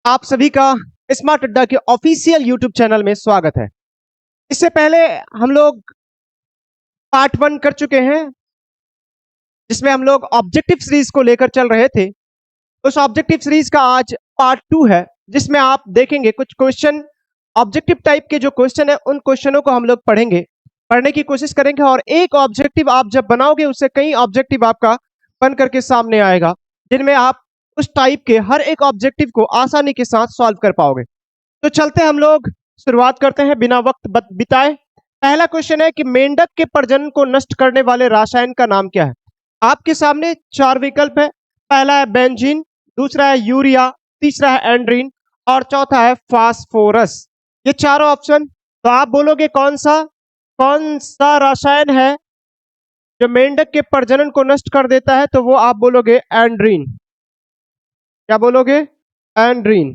आप सभी का स्मार्ट अड्डा के ऑफिशियल यूट्यूब चैनल में स्वागत है। इससे पहले हम लोग पार्ट 1 कर चुके हैं, जिसमें हम लोग ऑब्जेक्टिव सीरीज को लेकर चल रहे थे। उस ऑब्जेक्टिव सीरीज का आज पार्ट 2 है, जिसमें आप देखेंगे कुछ क्वेश्चन ऑब्जेक्टिव टाइप के जो क्वेश्चन है, उन क्वेश्चनों को हम लोग पढ़ने की कोशिश करेंगे और एक ऑब्जेक्टिव आप जब बनाओगे उससे कई ऑब्जेक्टिव आपका बन करके सामने आएगा, जिनमें आप उस टाइप के हर एक ऑब्जेक्टिव को आसानी के साथ सॉल्व कर पाओगे। तो चलते हम लोग शुरुआत करते हैं बिना वक्त बिताए। पहला क्वेश्चन है कि मेंढक के प्रजनन को नष्ट करने वाले रसायन का नाम क्या है। आपके सामने 4 विकल्प है। पहला है बेंजीन, दूसरा है यूरिया, तीसरा है एंड्रीन और चौथा है फास्फोरस। ये चारों ऑप्शन, तो आप बोलोगे कौन सा रसायन है जो मेंढक के प्रजनन को नष्ट कर देता है, तो वो आप बोलोगे एंड्रीन। क्या बोलोगे? एंड्रीन।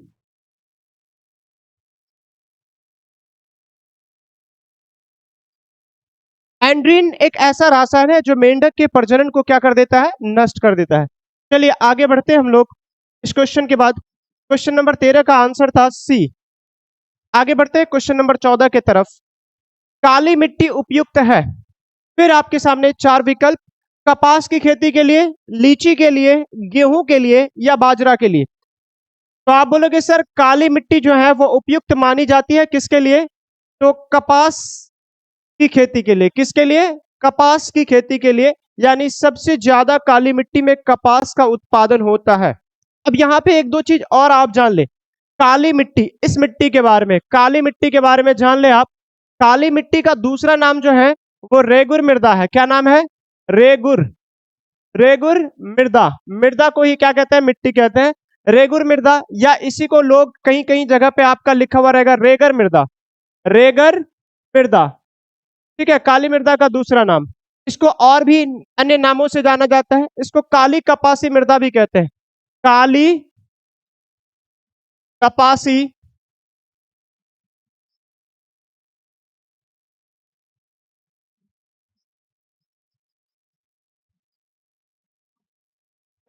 एंड्रीन एक ऐसा रसायन है जो मेंढक के प्रजनन को क्या कर देता है? नष्ट कर देता है। चलिए आगे बढ़ते हैं हम लोग इस क्वेश्चन के बाद। क्वेश्चन नंबर 13 का आंसर था सी। आगे बढ़ते हैं क्वेश्चन नंबर 14 के तरफ। काली मिट्टी उपयुक्त है। फिर आपके सामने 4 विकल्प, कपास की खेती के लिए, लीची के लिए, गेहूं के लिए या बाजरा के लिए। तो आप बोलोगे सर काली मिट्टी जो है वो उपयुक्त मानी जाती है किसके लिए? तो कपास की खेती के लिए। किसके लिए? कपास की खेती के लिए, यानी सबसे ज्यादा काली मिट्टी में कपास का उत्पादन होता है। अब यहाँ पे एक दो चीज और आप जान ले। काली मिट्टी, इस मिट्टी के बारे में, काली मिट्टी के बारे में जान ले आप। काली मिट्टी का दूसरा नाम जो है वो रेगुर मृदा है। क्या नाम है? रेगुर। रेगुर मृदा। मृदा को ही क्या कहते हैं? मिट्टी कहते हैं। रेगुर मृदा, या इसी को लोग कहीं कहीं जगह पे आपका लिखा हुआ रहेगा रेगर मृदा। रेगर मृदा, ठीक है, काली मृदा का दूसरा नाम। इसको और भी अन्य नामों से जाना जाता है। इसको काली कपासी मृदा भी कहते हैं। काली कपासी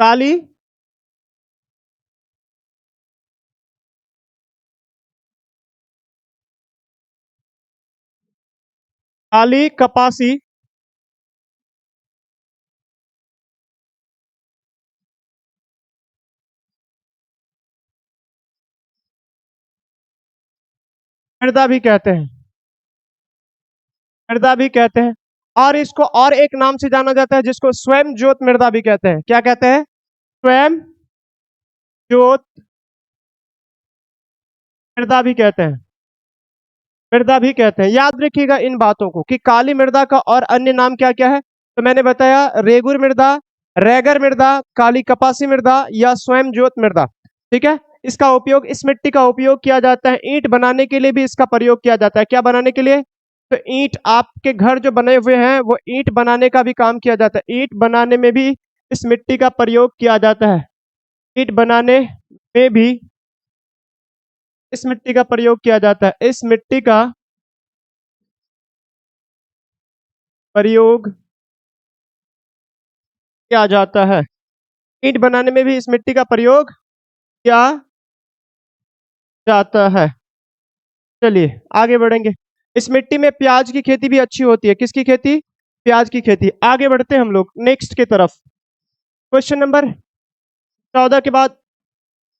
काली काली कपासी मृदा भी कहते हैं। मृदा भी कहते हैं। और इसको और एक नाम से जाना जाता है, जिसको स्वयं ज्योत मृदा भी कहते हैं। क्या कहते हैं? स्वयं ज्योत मृदा भी कहते हैं। मृदा भी कहते हैं। याद रखिएगा इन बातों को कि काली मृदा का और अन्य नाम क्या क्या है। तो मैंने बताया रेगुर मृदा, रेगर मृदा, काली कपासी मृदा या स्वयं ज्योत मृदा। ठीक है, इसका उपयोग, इस मिट्टी का उपयोग किया जाता है ईंट बनाने के लिए भी इसका प्रयोग किया जाता है। क्या बनाने के लिए? तो ईंट, आपके घर जो बने हुए हैं वो ईंट बनाने का भी काम किया जाता है। ईंट बनाने में भी इस मिट्टी का प्रयोग किया जाता है। ईंट बनाने में भी इस मिट्टी का प्रयोग किया जाता है। इस मिट्टी का प्रयोग किया जाता है। ईंट बनाने में भी इस मिट्टी का प्रयोग किया जाता है। चलिए आगे बढ़ेंगे। इस मिट्टी में प्याज की खेती भी अच्छी होती है। किसकी खेती? प्याज की खेती। आगे बढ़ते हैं हम लोग नेक्स्ट की तरफ। क्वेश्चन नंबर 14 के बाद,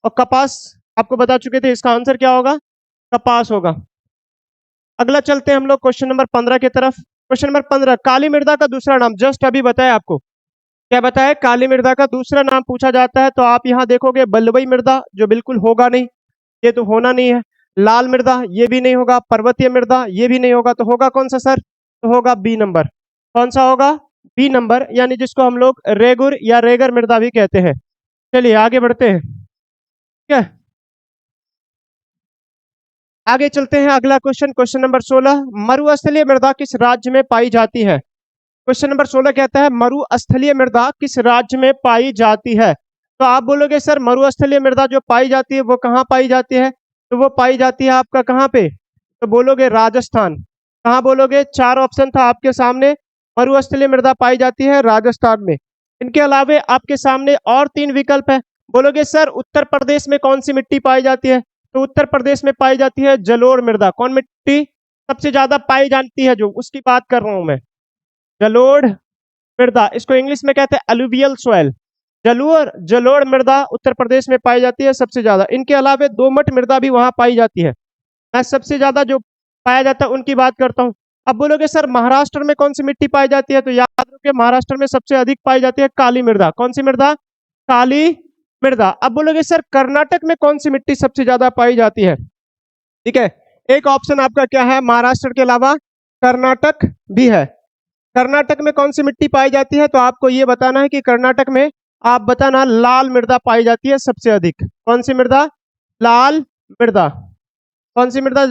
और कपास आपको बता चुके थे, इसका आंसर क्या होगा? कपास होगा। अगला चलते हैं हम लोग क्वेश्चन नंबर 15 की तरफ। क्वेश्चन नंबर 15, काली मृदा का दूसरा नाम। जस्ट अभी बताया आपको, क्या बताया? काली मृदा का दूसरा नाम पूछा जाता है। तो आप यहाँ देखोगे बलुई मृदा, जो बिल्कुल होगा नहीं, ये तो होना नहीं है। लाल मृदा, ये भी नहीं होगा। पर्वतीय मृदा, ये भी नहीं होगा। तो होगा कौन सा सर? तो होगा बी नंबर। कौन सा होगा? बी नंबर, यानी जिसको हम लोग रेगुर या रेगर मृदा भी कहते हैं। चलिए आगे बढ़ते हैं। ठीक है, आगे चलते हैं। अगला क्वेश्चन, क्वेश्चन नंबर 16, मरुस्थलीय मृदा किस राज्य में पाई जाती है? क्वेश्चन नंबर 16 कहता है मरुस्थलीय मृदा किस राज्य में पाई जाती है। तो आप बोलोगे सर मरुस्थलीय मृदा जो पाई जाती है वो कहाँ पाई जाती है? तो वो पाई जाती है आपका कहाँ पे? तो बोलोगे राजस्थान। कहाँ बोलोगे? 4 ऑप्शन था आपके सामने। मरुस्थलीय मृदा पाई जाती है राजस्थान में। इनके अलावे आपके सामने और 3 विकल्प है। बोलोगे सर उत्तर प्रदेश में कौन सी मिट्टी पाई जाती है, तो उत्तर प्रदेश में पाई जाती है जलोढ़ मृदा। कौन मिट्टी सबसे ज्यादा पाई जाती है, जो उसकी बात कर रहा हूं मैं, जलोढ़ मृदा। इसको इंग्लिश में कहते हैं अलुवियल सॉइल। जलोढ़ मृदा उत्तर प्रदेश में पाई जाती है सबसे ज्यादा। इनके अलावा दोमट मृदा भी वहां पाई जाती है। मैं सबसे ज्यादा जो पाया जाता है उनकी बात करता हूँ। अब बोलोगे सर महाराष्ट्र में कौन सी मिट्टी पाई जाती है, तो याद रखिए महाराष्ट्र में सबसे अधिक पाई जाती है काली मृदा। कौन सी मृदा, काली मृदा। अब बोलोगे सर कर्नाटक में कौन सी मिट्टी सबसे ज्यादा पाई जाती है, ठीक है, एक ऑप्शन आपका क्या है, महाराष्ट्र के अलावा कर्नाटक भी है। कर्नाटक में कौन सी मिट्टी पाई जाती है, तो आपको ये बताना है कि कर्नाटक में आप बताना लाल मृदा पाई जाती है सबसे अधिक। कौन सी मृदा, लाल मृदा। कौन सी मृदा,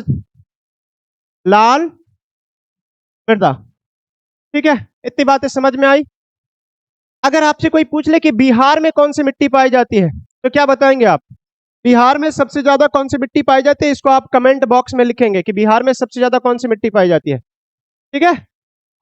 लाल मृदा। ठीक है, इतनी बातें समझ में आई। अगर आपसे कोई पूछ ले कि बिहार में कौन सी मिट्टी पाई जाती है, तो क्या बताएंगे आप, बिहार में सबसे ज्यादा कौन सी मिट्टी पाई जाती है, इसको आप कमेंट बॉक्स में लिखेंगे कि बिहार में सबसे ज्यादा कौन सी मिट्टी पाई जाती है। ठीक है,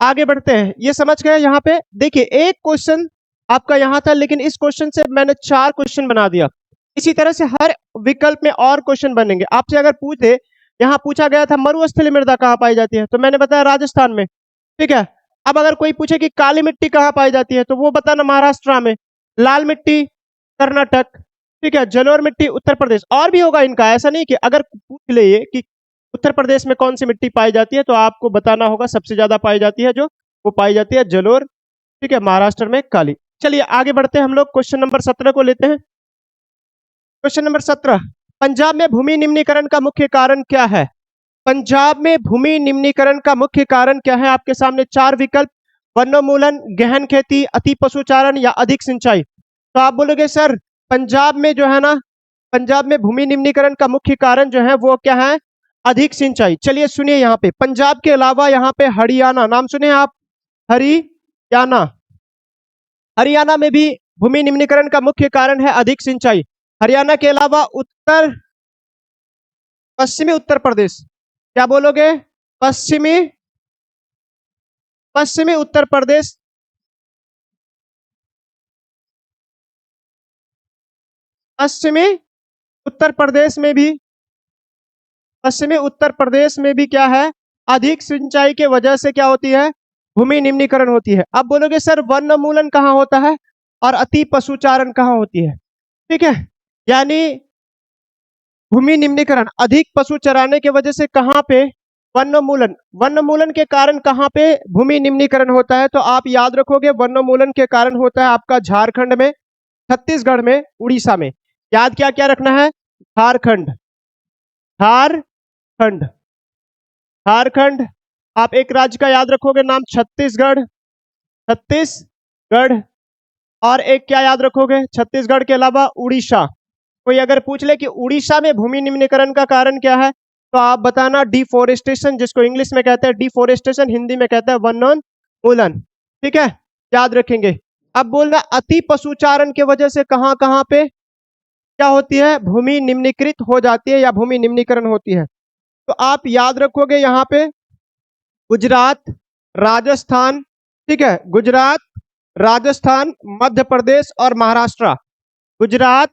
आगे बढ़ते हैं। ये समझ गए। यहाँ पे देखिए एक क्वेश्चन आपका यहाँ था, लेकिन इस क्वेश्चन से मैंने 4 क्वेश्चन बना दिया। इसी तरह से हर विकल्प में और क्वेश्चन बनेंगे। आपसे अगर पूछे, यहाँ पूछा गया था मरुस्थलीय मृदा कहाँ पाई जाती है, तो मैंने बताया राजस्थान में। ठीक है, अब अगर कोई पूछे कि काली मिट्टी कहाँ पाई जाती है, तो वो बताना महाराष्ट्र में, लाल मिट्टी कर्नाटक, ठीक है, जलोढ़ मिट्टी उत्तर प्रदेश। और भी होगा इनका, ऐसा नहीं कि अगर पूछ ले ये कि उत्तर प्रदेश में कौन सी मिट्टी पाई जाती है, तो आपको बताना होगा सबसे ज्यादा पाई जाती है जो, वो पाई जाती है जलोढ़। ठीक है, महाराष्ट्र में काली। चलिए आगे बढ़ते हैं हम लोग, क्वेश्चन नंबर 17 को लेते हैं। क्वेश्चन नंबर 17, पंजाब में भूमि निम्नीकरण का मुख्य कारण क्या है। पंजाब में भूमि निम्नीकरण का मुख्य कारण क्या है, आपके सामने 4 विकल्प, वनोन्मूलन, गहन खेती, अति पशुचारण या अधिक सिंचाई। तो आप बोलोगे सर पंजाब में जो है ना, पंजाब में भूमि निम्नीकरण का मुख्य कारण जो है वो क्या है, अधिक सिंचाई। चलिए सुनिए, यहाँ पे पंजाब के अलावा यहाँ पे हरियाणा, नाम सुने आप, हरियाणा, हरियाणा में भी भूमि निम्नीकरण का मुख्य कारण है अधिक सिंचाई। हरियाणा के अलावा पश्चिमी उत्तर प्रदेश, क्या बोलोगे, पश्चिमी उत्तर प्रदेश, पश्चिमी उत्तर प्रदेश में भी, पश्चिमी उत्तर प्रदेश में भी क्या है, अधिक सिंचाई के वजह से क्या होती है, भूमि निम्नीकरण होती है। अब बोलोगे सर वनोन्मूलन कहाँ होता है और अति पशुचारण कहाँ होती है। ठीक है, यानी भूमि निम्नीकरण अधिक पशु चराने के वजह से कहाँ पे, वनोन्मूलन के कारण कहाँ पे भूमि निम्नीकरण होता है, तो आप याद रखोगे वनोन्मूलन के कारण होता है आपका झारखंड में, छत्तीसगढ़ में, उड़ीसा में। याद क्या क्या रखना है, झारखंड, झारखंड, झारखंड। आप एक राज्य का याद रखोगे नाम, छत्तीसगढ़, छत्तीसगढ़। और एक क्या याद रखोगे, छत्तीसगढ़ के अलावा उड़ीसा। कोई अगर पूछ ले कि उड़ीसा में भूमि निम्नीकरण का कारण क्या है, तो आप बताना डिफोरेस्टेशन, जिसको इंग्लिश में कहते हैं डिफोरेस्टेशन, हिंदी में कहते हैं वनोन्मूलन। ठीक है, याद रखेंगे। अब बोलना अति पशुचारण के वजह से कहां कहां पे क्या होती है, भूमि निम्नीकृत हो जाती है या भूमि निम्नीकरण होती है। तो आप याद रखोगे यहाँ पे गुजरात, राजस्थान, ठीक है, गुजरात, राजस्थान, मध्य प्रदेश और महाराष्ट्र। गुजरात,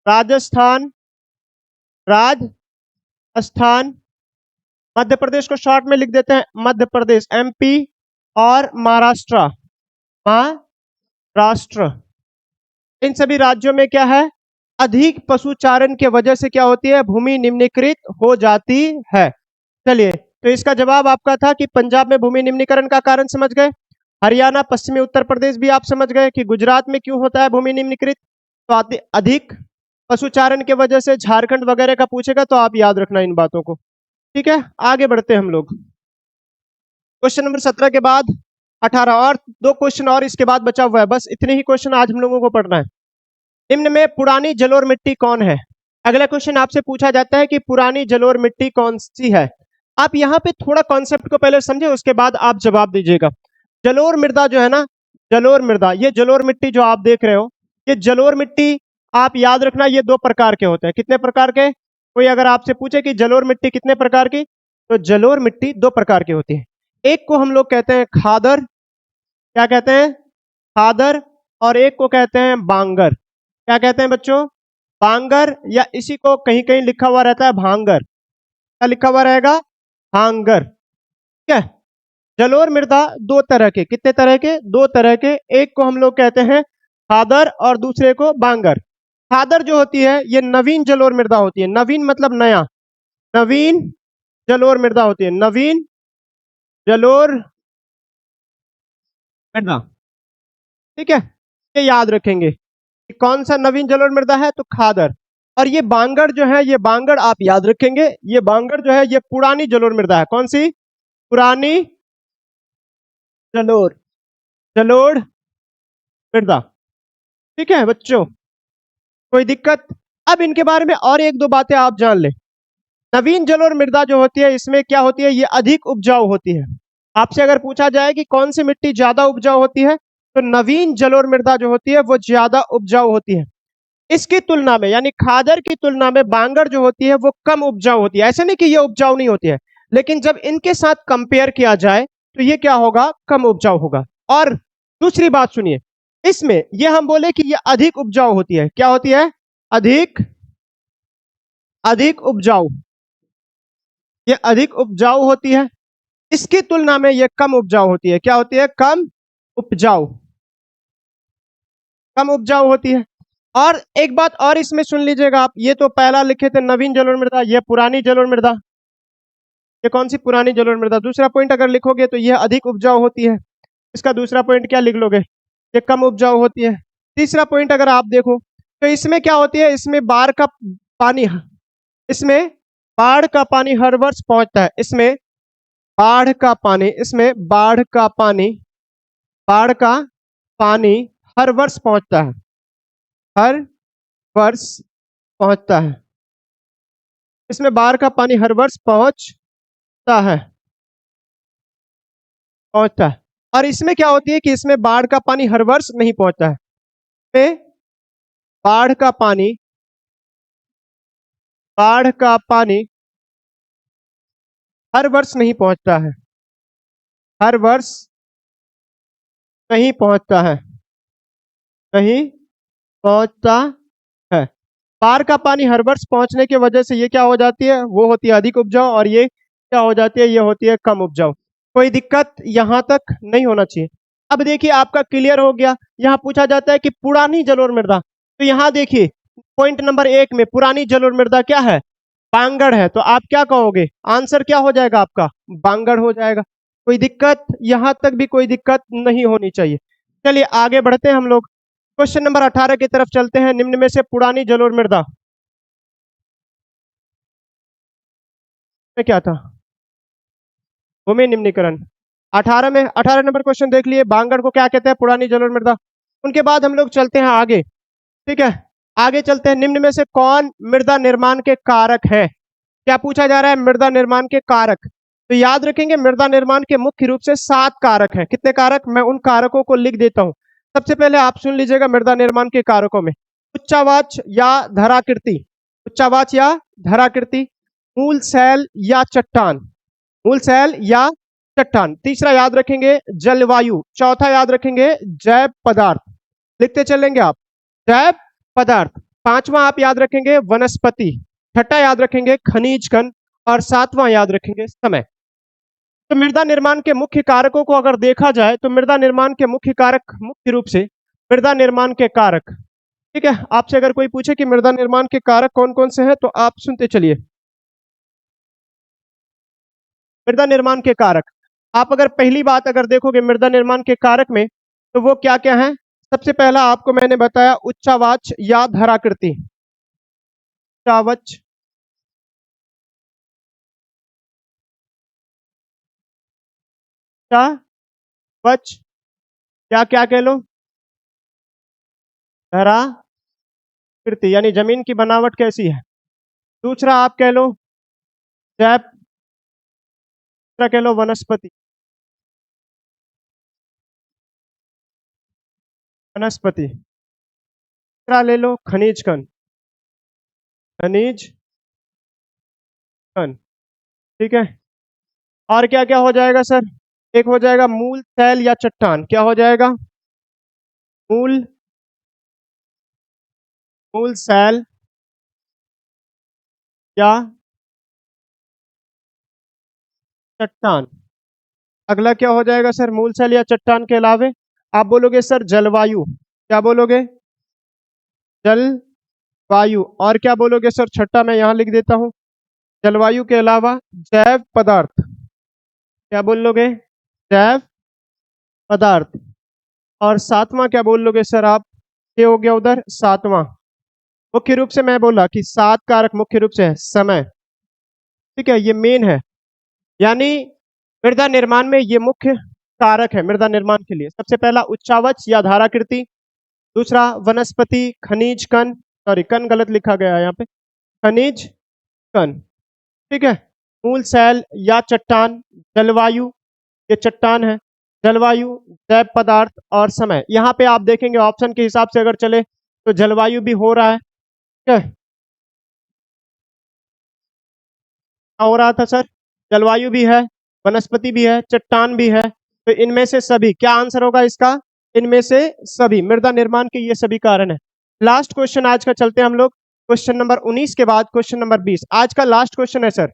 राजस्थान, मध्य प्रदेश को शॉर्ट में लिख देते हैं मध्य प्रदेश, एमपी, और महाराष्ट्र, इन सभी राज्यों में क्या है, अधिक पशुचारण के वजह से क्या होती है, भूमि निम्नीकृत हो जाती है। चलिए, तो इसका जवाब आपका था कि पंजाब में भूमि निम्नीकरण का कारण समझ गए, हरियाणा, पश्चिमी उत्तर प्रदेश भी आप समझ गए कि गुजरात में क्यों होता है भूमि निम्नीकृत, तो अधिक पशुचारण के वजह से, झारखंड वगैरह का पूछेगा तो आप याद रखना इन बातों को। ठीक है, आगे बढ़ते हैं हम लोग। क्वेश्चन नंबर 17 के बाद 18 और 2 क्वेश्चन और इसके बाद बचा हुआ है, बस इतने ही क्वेश्चन आज हम लोगों को पढ़ना है। निम्न में पुरानी जलोढ़ मिट्टी कौन है। अगला क्वेश्चन आपसे पूछा जाता है कि पुरानी जलोढ़ मिट्टी कौन सी है। आप यहाँ पे थोड़ा कॉन्सेप्ट को पहले समझे, उसके बाद आप जवाब दीजिएगा। जलोढ़ मृदा जो है ना, जलोढ़ मृदा, ये जलोढ़ मिट्टी जो आप देख रहे हो, ये जलोढ़ मिट्टी आप याद रखना, ये 2 प्रकार के होते हैं। कितने प्रकार के, कोई अगर आपसे पूछे कि जलोढ़ मिट्टी कितने प्रकार की, तो जलोढ़ मिट्टी 2 प्रकार की होती है। एक को हम लोग कहते हैं खादर, क्या कहते हैं? खादर। और एक को कहते हैं बांगर। क्या कहते हैं बच्चों? बांगर, या इसी को कहीं कहीं लिखा हुआ रहता है भांगर। क्या लिखा हुआ रहेगा? भांगर। ठीक है। जलोढ़ मृदा दो तरह के, कितने तरह के? दो तरह के। एक को हम लोग कहते हैं खादर और दूसरे को बांगर। खादर जो होती है ये नवीन जलोढ़ मृदा होती है। नवीन मतलब नया। नवीन जलोढ़ मृदा होती है। नवीन जलोढ़ मृदा। ठीक है, ये याद रखेंगे कि कौन सा नवीन जलोढ़ मृदा है, तो खादर। और ये बांगर जो है, ये बांगर आप याद रखेंगे, ये बांगर जो है ये पुरानी जलोढ़ मृदा है। कौन सी? पुरानी जलोढ़, जलोढ़ मृदा। ठीक है बच्चों, कोई दिक्कत? अब इनके बारे में और एक दो बातें आप जान ले। नवीन जलोढ़ मृदा जो होती है इसमें क्या होती है, ये अधिक उपजाऊ होती है। आपसे अगर पूछा जाए कि कौन सी मिट्टी ज्यादा उपजाऊ होती है, तो नवीन जलोढ़ मृदा जो होती है वो ज्यादा उपजाऊ होती है। इसकी तुलना में, यानी खादर की तुलना में बांगर जो होती है वो कम उपजाऊ होती है। ऐसे नहीं कि ये उपजाऊ नहीं होती है, लेकिन जब इनके साथ कंपेयर किया जाए तो ये क्या होगा? कम उपजाऊ होगा। और दूसरी बात सुनिए, इसमें ये हम बोले कि ये अधिक उपजाऊ होती है। क्या होती है? अधिक, अधिक उपजाऊ। ये अधिक उपजाऊ होती है। इसकी तुलना में ये कम उपजाऊ होती है। क्या होती है? कम उपजाऊ, कम उपजाऊ होती है। और एक बात और इसमें सुन लीजिएगा आप, ये तो पहला लिखे थे नवीन जलोढ़ मृदा, ये पुरानी जलोढ़ मृदा। ये कौन सी? पुरानी जलोढ़ मृदा। दूसरा पॉइंट अगर लिखोगे तो यह अधिक उपजाऊ होती है। इसका दूसरा पॉइंट क्या लिख लोगे? ये कम उपजाऊ होती है। तीसरा पॉइंट अगर आप देखो तो इसमें क्या होती है, इसमें बाढ़ का पानी, इसमें बाढ़ का पानी हर वर्ष पहुंचता है। इसमें बाढ़ का पानी, इसमें बाढ़ का पानी, बाढ़ का पानी हर वर्ष पहुंचता है। हर वर्ष पहुंचता है। इसमें बाढ़ का पानी हर वर्ष पहुंचता है, पहुंचता है। और इसमें क्या होती है कि इसमें बाढ़ का पानी हर वर्ष नहीं पहुंचता है। इसमें बाढ़ का पानी, बाढ़ का पानी हर वर्ष नहीं पहुंचता है। हर वर्ष नहीं पहुंचता है, नहीं पहुंचता है। बाढ़ का पानी हर वर्ष पहुंचने की वजह से ये क्या हो जाती है? वो होती है अधिक उपजाऊ, और ये क्या हो जाती है? ये होती है कम उपजाऊ। कोई दिक्कत यहां तक नहीं होना चाहिए। अब देखिए आपका क्लियर हो गया। यहाँ पूछा जाता है कि पुरानी जलोढ़ मृदा, तो यहाँ देखिए पॉइंट नंबर एक में पुरानी जलोढ़ मृदा क्या है? बांगड़ है। तो आप क्या कहोगे? आंसर क्या हो जाएगा आपका? बांगड़ हो जाएगा। कोई दिक्कत? यहां तक भी कोई दिक्कत नहीं होनी चाहिए। चलिए आगे बढ़ते हैं हम लोग। क्वेश्चन नंबर 18 की तरफ चलते हैं। निम्न में से पुरानी जलोढ़ मृदा में क्या था? भूमि निम्नीकरण। 18 में 18 नंबर क्वेश्चन देख लिए। बांगड़ को क्या कहते हैं? पुरानी जलोढ़ मृदा। उनके बाद हम लोग चलते हैं आगे। ठीक है, आगे चलते हैं। निम्न में से कौन मृदा निर्माण के कारक है? क्या पूछा जा रहा है? मृदा निर्माण के कारक। तो याद रखेंगे मृदा निर्माण के मुख्य रूप से 7 कारक हैं। कितने कारक? मैं उन कारकों को लिख देता हूं। सबसे पहले आप सुन लीजिएगा मृदा निर्माण के कारकों में उच्चावाच या धराकृति, उच्चावाच या धराकृति, मूल शैल या चट्टान, मूल शैल या चट्टान। तीसरा याद रखेंगे जलवायु। चौथा याद रखेंगे जैव पदार्थ। लिखते चलेंगे आप, जैव पदार्थ। पांचवा आप याद रखेंगे वनस्पति। छठा याद रखेंगे खनिज कण। और सातवां याद रखेंगे समय। तो मृदा निर्माण के मुख्य कारकों को अगर देखा जाए तो मृदा निर्माण के मुख्य कारक, मुख्य रूप से मृदा निर्माण के कारक। ठीक है, आपसे अगर कोई पूछे कि मृदा निर्माण के कारक कौन कौन से हैं तो आप सुनते चलिए। मृदा निर्माण के कारक, आप अगर पहली बात अगर देखोगे मृदा निर्माण के कारक में, तो वो क्या क्या है? सबसे पहला आपको मैंने बताया उच्चावाच या धराकृति। उच्चावाच, उच्चावच या क्या कह लो? धराकृति, यानी जमीन की बनावट कैसी है। दूसरा आप कह लो जैव, दूसरा कह लो वनस्पति, वनस्पति। तीसरा ले लो खनिज कण, खनिज कण। ठीक है, और क्या क्या हो जाएगा सर? एक हो जाएगा मूल, सैल या चट्टान। क्या हो जाएगा? मूल, मूल सैल या चट्टान। अगला क्या हो जाएगा सर? मूल सैल या चट्टान के अलावे आप बोलोगे सर जलवायु। क्या बोलोगे? जलवायु। और क्या बोलोगे सर? छठा मैं यहाँ लिख देता हूँ, जलवायु के अलावा जैव पदार्थ। क्या बोल लोगे? जैव पदार्थ। और सातवां क्या बोल लोगे सर आप? ये हो गया उधर सातवां। मुख्य रूप से मैं बोला कि सात कारक मुख्य रूप से है समय। ठीक है, ये मेन है, यानी मृदा निर्माण में ये मुख्य कारक है मृदा निर्माण के लिए। सबसे पहला उच्चावच या धाराकृति, दूसरा वनस्पति, खनिज कण, सॉरी कण गलत लिखा गया है यहाँ पे, खनिज कण। ठीक है, मूल सैल या चट्टान, जलवायु, ये चट्टान है, जलवायु, जैव पदार्थ और समय। यहाँ पे आप देखेंगे ऑप्शन के हिसाब से अगर चले तो जलवायु भी हो रहा है। ठीक है, हो रहा था सर, जलवायु भी है, वनस्पति भी है, चट्टान भी है। तो इनमें से सभी, क्या आंसर होगा इसका? इनमें से सभी, मृदा निर्माण के ये सभी कारण है। लास्ट क्वेश्चन आज का चलते हैं हम लोग, क्वेश्चन नंबर 19 के बाद क्वेश्चन नंबर 20 आज का लास्ट क्वेश्चन है सर।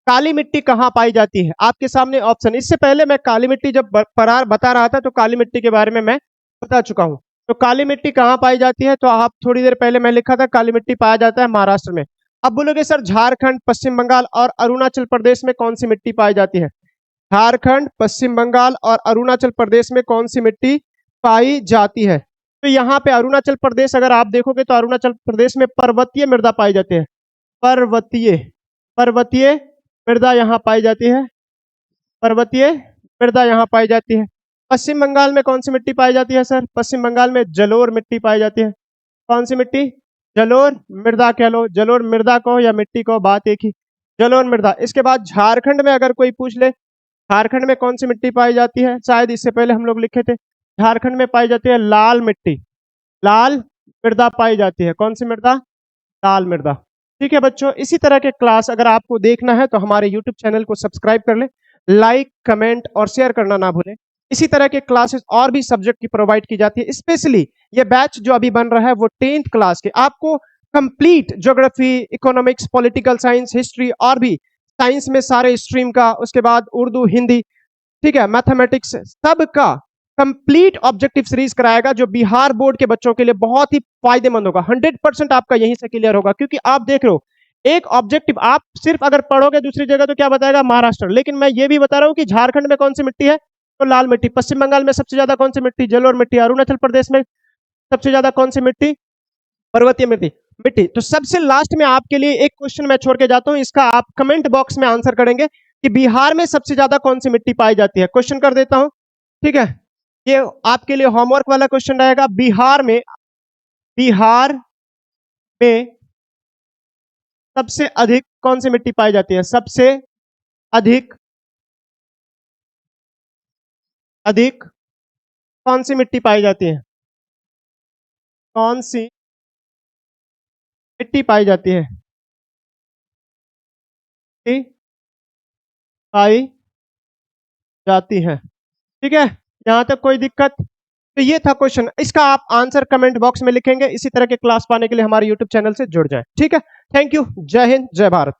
काली मिट्टी कहाँ पाई जाती है? आपके सामने ऑप्शन। इससे पहले मैं काली मिट्टी जब परार बता रहा था तो काली मिट्टी के बारे में मैं बता चुका हूँ। तो काली मिट्टी कहाँ पाई जाती है? तो आप थोड़ी देर पहले मैं लिखा था काली मिट्टी पाया जाता है महाराष्ट्र में। अब बोलोगे सर झारखंड, पश्चिम बंगाल और अरुणाचल प्रदेश में कौन सी मिट्टी पाई जाती है? झारखंड, पश्चिम बंगाल और अरुणाचल प्रदेश में कौन सी मिट्टी पाई जाती है? तो यहाँ पे अरुणाचल प्रदेश अगर आप देखोगे तो अरुणाचल प्रदेश में पर्वतीय मृदा पाई जाती है। पर्वतीय, पर्वतीय मृदा यहाँ पाई जाती है, पर्वतीय मृदा यहाँ पाई जाती है। पश्चिम बंगाल में कौन सी मिट्टी पाई जाती है सर? पश्चिम बंगाल में जलोर मिट्टी पाई जाती है। कौन सी मिट्टी? जलोर मृदा कह लो, जलोर मृदा को या मिट्टी को, बात एक ही, जलोर मृदा। इसके बाद झारखंड में अगर कोई पूछ ले, झारखंड में कौन सी मिट्टी पाई जाती है? शायद इससे पहले हम लोग लिखे थे, झारखंड में पाई जाती है लाल मिट्टी, लाल मृदा पाई जाती है। कौन सी मृदा? लाल मृदा। ठीक है बच्चों, इसी तरह के क्लास अगर आपको देखना है तो हमारे यूट्यूब चैनल को सब्सक्राइब कर ले, लाइक कमेंट और शेयर करना ना भूलें। इसी तरह के क्लासेस और भी सब्जेक्ट की प्रोवाइड की जाती है। स्पेशली ये बैच जो अभी बन रहा है वो 10th क्लास के, आपको complete geography, economics, political science, history और भी साइंस में सारे स्ट्रीम का, उसके बाद उर्दू, हिंदी, ठीक है, मैथमेटिक्स, सबका कंप्लीट ऑब्जेक्टिव सीरीज कराएगा जो बिहार बोर्ड के बच्चों के लिए बहुत ही फायदेमंद होगा। 100% आपका यहीं से क्लियर होगा, क्योंकि आप देख रहे हो एक ऑब्जेक्टिव आप सिर्फ अगर पढ़ोगे दूसरी जगह तो क्या बताएगा? महाराष्ट्र। लेकिन मैं ये भी बता रहा हूँ कि झारखंड में कौन सी मिट्टी है? तो लाल मिट्टी। पश्चिम बंगाल में सबसे ज्यादा कौन सी मिट्टी? जलोर मिट्टी। अरुणाचल प्रदेश में सबसे ज्यादा कौन सी मिट्टी? पर्वतीय मिट्टी। मिट्टी। तो सबसे लास्ट में आपके लिए एक क्वेश्चन मैं छोड़ के जाता हूं, इसका आप कमेंट बॉक्स में आंसर करेंगे कि बिहार में सबसे ज्यादा कौन सी मिट्टी पाई जाती है। क्वेश्चन कर देता हूं, ठीक है, ये आपके लिए होमवर्क वाला क्वेश्चन रहेगा। बिहार में सबसे अधिक कौन सी मिट्टी पाई जाती है? सबसे अधिक अधिक कौन सी मिट्टी पाई जाती है? कौन सी मिट्टी पाई जाती है? मिट्टी पाई जाती है। ठीक है, यहां तक कोई दिक्कत? तो ये था क्वेश्चन, इसका आप आंसर कमेंट बॉक्स में लिखेंगे। इसी तरह के क्लास पाने के लिए हमारे यूट्यूब चैनल से जुड़ जाएं। ठीक है, थैंक यू, जय हिंद, जय भारत।